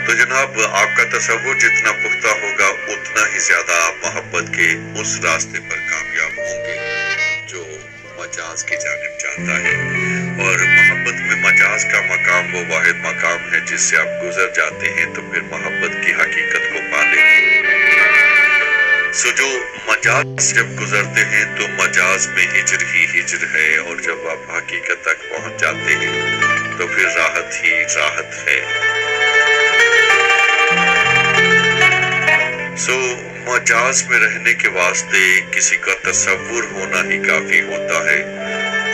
تو جناب آپ کا تصور جتنا پختہ ہوگا اتنا ہی زیادہ آپ محبت کے اس راستے پر کامیاب ہوں گے جو مجاز کی جانب جاتا ہے۔ اور محبت میں مجاز کا مقام وہ واحد مقام ہے جس سے آپ گزر جاتے ہیں تو پھر محبت کی حقیقت کو پا لیں گے۔ جو مجاز سے جب گزرتے ہیں تو مجاز میں ہجر ہی ہجر ہے، اور جب آپ حقیقت تک پہنچ جاتے ہیں تو پھر راحت ہی راحت ہے۔ مجاز میں رہنے کے واسطے کسی کا تصور ہونا ہی کافی ہوتا ہے،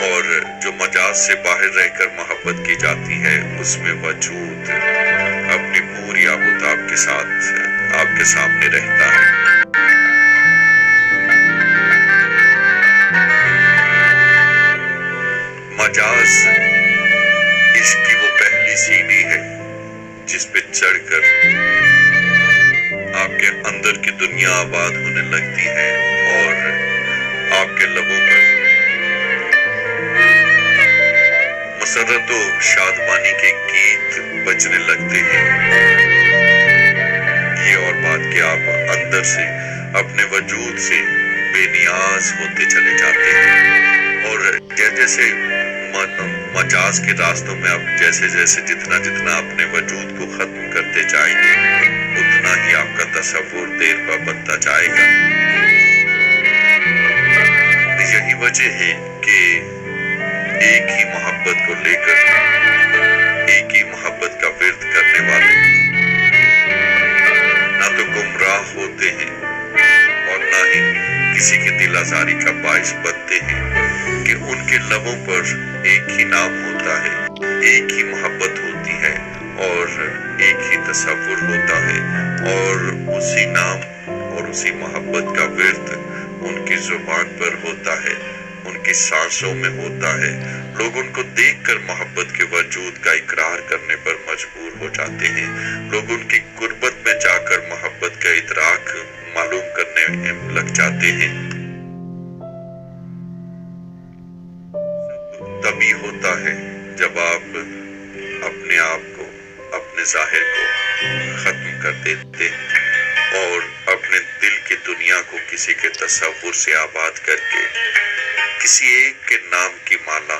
اور جو مجاز سے باہر رہ کر محبت کی جاتی ہے اس میں وجود اپنی پوری آب کے ساتھ آپ کے سامنے رہتا ہے۔ مجاز عشق کی وہ پہلی سیڑھی ہے جس پہ چڑھ کر آپ کے اندر کی دنیا آباد ہونے لگتی ہے، اور آپ کے لبوں پر مسرت و شادمانی کے گیت بجنے لگتے ہیں۔ یہ اور بات کہ آپ اندر سے اپنے وجود سے بے نیاز ہوتے چلے جاتے ہیں، اور جیسے مجاز کے راستوں میں آپ جیسے جتنا اپنے وجود کو ختم کرتے جائیں گے اتنا ہی آپ کا تصور دیر پا بنتا جائے گا۔ یہی وجہ ہے کہ ایک ہی محبت کو لے کر ایک ہی محبت کا ورد کرنے والے نہ تو گمراہ ہوتے ہیں اور نہ ہی کسی کی دل آزاری کا باعث بنتے ہیں، کہ ان کے لبوں پر ایک ہی نام ہوتا ہے، ایک ہی محبت ہوتی ہے اور ایک ہی تصور ہوتا ہے، اور اسی نام اور اسی محبت کا ورد ان کی زبان پر ہوتا ہے، ان کی سانسوں میں ہوتا ہے۔ لوگ ان کو دیکھ کر محبت کے وجود کا اقرار کرنے پر مجبور ہو جاتے ہیں، لوگ ان کی قربت میں جا کر محبت کا ادراک معلوم کرنے لگ جاتے ہیں۔ تبھی ہوتا ہے جب آپ اپنے آپ کو، اپنے ظاہر کو ختم کر دیتے اور اپنے دل کی دنیا کو کسی کے تصور سے آباد کر کے کسی ایک کے نام کی مالا